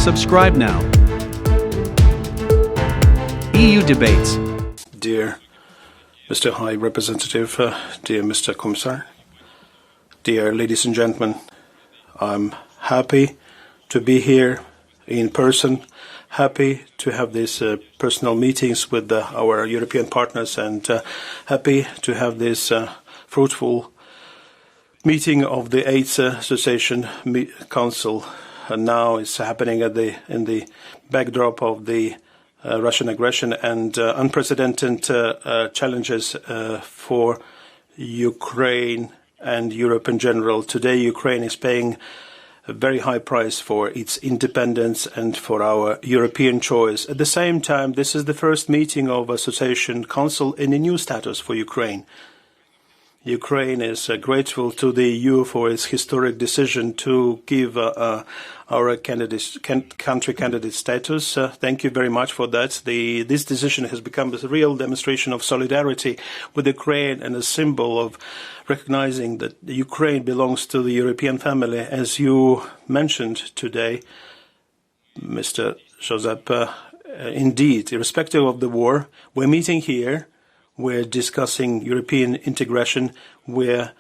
Subscribe now. EU Debates. Dear Mr. High Representative, dear Mr. Commissar, dear ladies and gentlemen, I'm happy to be here in person, happy to have these personal meetings with our European partners, and happy to have this fruitful meeting of the 8th Association Council. And now it's happening in the backdrop of the Russian aggression and unprecedented challenges for Ukraine and Europe in general. Today, Ukraine is paying a very high price for its independence and for our European choice. At the same time, this is the first meeting of Association Council in a new status for Ukraine. Ukraine is grateful to the EU for its historic decision to give our country candidate status. Thank you very much for that. This decision has become a real demonstration of solidarity with Ukraine and a symbol of recognizing that Ukraine belongs to the European family. As you mentioned today, Mr. Josep, indeed, irrespective of the war, we're meeting here. We're discussing European integration. We're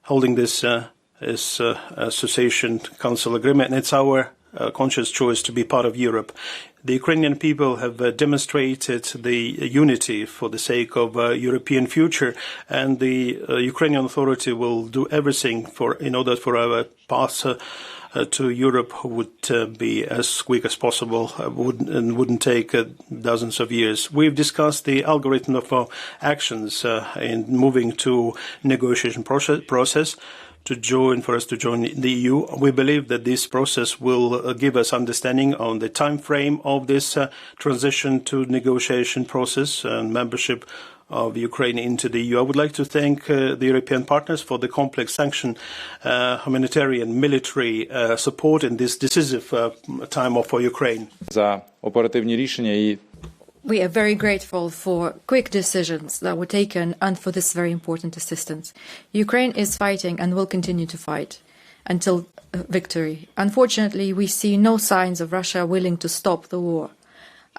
holding this Association Council agreement, and it's our conscious choice to be part of Europe. The Ukrainian people have demonstrated the unity for the sake of a European future, and the Ukrainian authority will do everything in order for our path to Europe would be as quick as possible and wouldn't take dozens of years. We've discussed the algorithm of our actions in moving to negotiation process for us to join the EU. We believe that this process will give us understanding on the time frame of this transition to negotiation process and membership of Ukraine into the EU. I would like to thank the European partners for the complex sanction, humanitarian, military support in this decisive time for Ukraine. We are very grateful for quick decisions that were taken and for this very important assistance. Ukraine is fighting and will continue to fight until victory. Unfortunately, we see no signs of Russia willing to stop the war.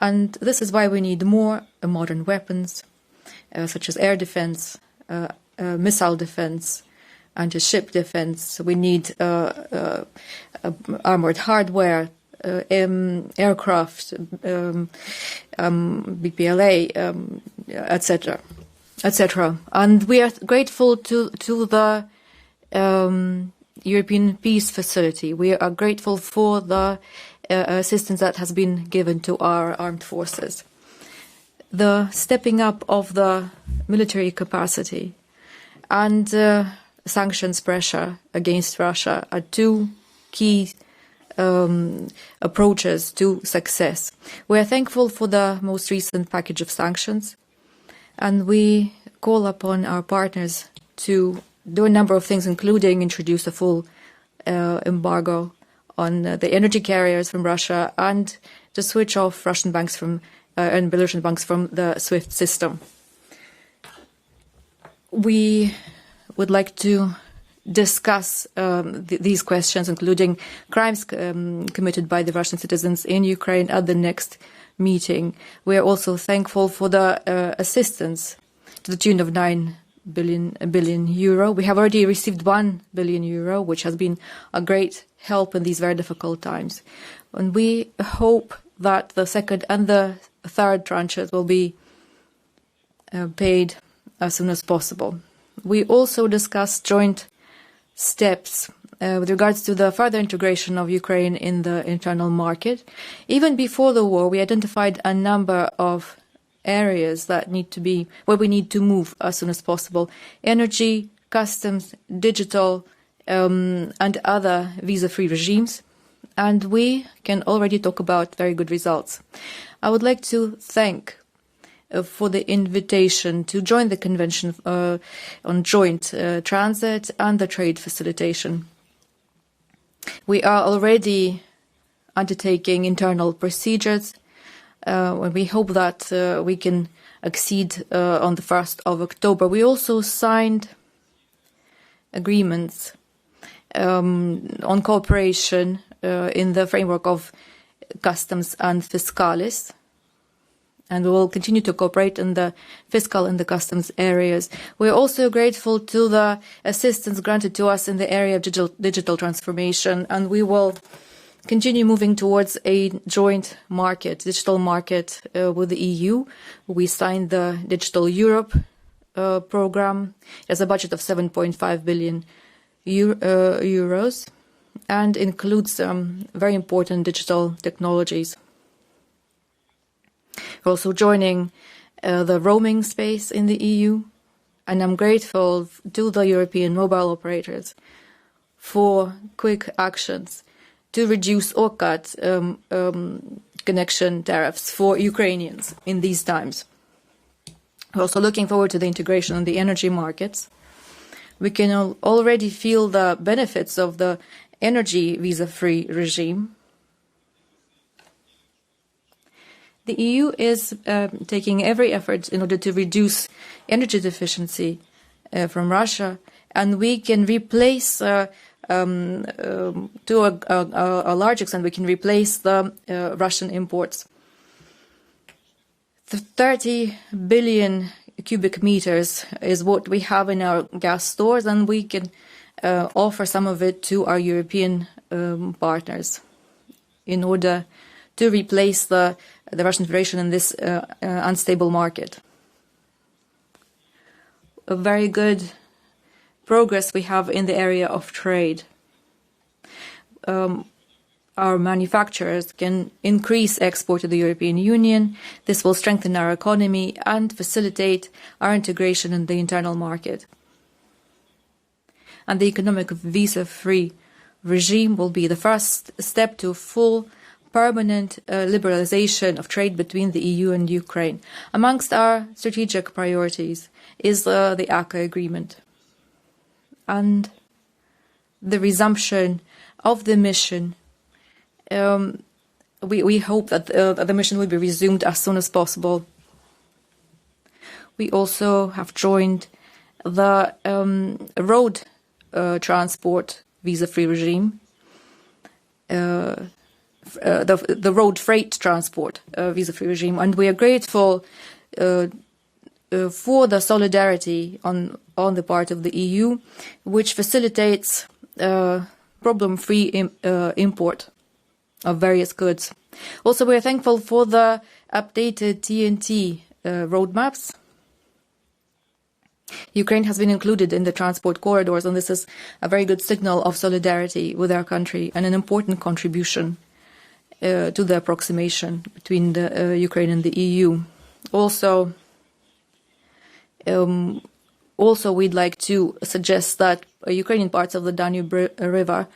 And this is why we need more modern weapons, such as air defense, missile defense, anti-ship defense. We need armored hardware, aircraft, BPLA, etc., etc. And we are grateful to the European Peace Facility. We are grateful for the assistance that has been given to our armed forces. The stepping up of the military capacity and sanctions pressure against Russia are two key approaches to success. We are thankful for the most recent package of sanctions, and we call upon our partners to do a number of things, including introduce a full embargo on the energy carriers from Russia and to switch off Russian banks and Belarusian banks from the SWIFT system. We would like to discuss these questions, including crimes committed by the Russian citizens in Ukraine, at the next meeting. We are also thankful for the assistance to the tune of 9 billion euro. We have already received 1 billion euro, which has been a great help in these very difficult times. And we hope that the second and the third tranches will be paid as soon as possible. We also discussed joint steps with regards to the further integration of Ukraine in the internal market. Even before the war, we identified a number of areas that where we need to move as soon as possible: energy, customs, digital, and other visa-free regimes. And we can already talk about very good results. I would like to thank for the invitation to join the Convention on Joint Transit and the Trade Facilitation. We are already undertaking internal procedures, and we hope that we can accede on the 1st of October. We also signed agreements on cooperation in the framework of customs and fiscalis, and we will continue to cooperate in the fiscal and the customs areas. We are also grateful to the assistance granted to us in the area of digital transformation, and we will continue moving towards a joint market, digital market with the EU. We signed the Digital Europe program. It has a budget of 7.5 billion euros and includes very important digital technologies. We're also joining the roaming space in the EU, and I'm grateful to the European mobile operators for quick actions to reduce or cut connection tariffs for Ukrainians in these times. We're also looking forward to the integration of the energy markets. We can already feel the benefits of the energy visa-free regime. The EU is taking every effort in order to reduce energy deficiency from Russia, and we can replace, to a large extent, we can replace the Russian imports. 30 billion cubic meters is what we have in our gas stores, and we can offer some of it to our European partners in order to replace the Russian Federation in this unstable market. A very good progress we have in the area of trade. Our manufacturers can increase export to the European Union. This will strengthen our economy and facilitate our integration in the internal market. And the economic visa-free regime will be the first step to full permanent liberalization of trade between the EU and Ukraine. Amongst our strategic priorities is the ACA agreement and the resumption of the mission. We hope that the mission will be resumed as soon as possible. We also have joined the road transport visa-free regime, the road freight transport visa-free regime, and we are grateful for the solidarity on the part of the EU, which facilitates problem-free import of various goods. Also, we are thankful for the updated TNT roadmaps. Ukraine has been included in the transport corridors, and this is a very good signal of solidarity with our country and an important contribution to the approximation between the Ukraine and the EU. Also, we'd like to suggest that Ukrainian parts of the Danube River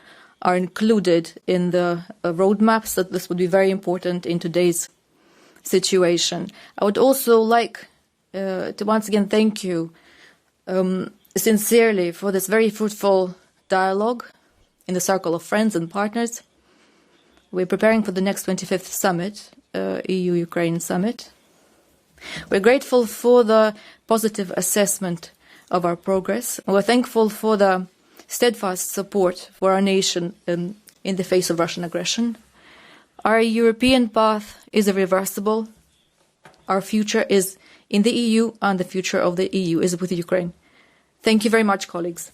are included in the roadmaps, that this would be very important in today's situation. I would also like to once again thank you sincerely for this very fruitful dialogue in the circle of friends and partners. We're preparing for the next 25th summit, EU-Ukraine summit. We're grateful for the positive assessment of our progress. We're thankful for the steadfast support for our nation in the face of Russian aggression. Our European path is irreversible. Our future is in the EU, and the future of the EU is with Ukraine. Thank you very much, colleagues.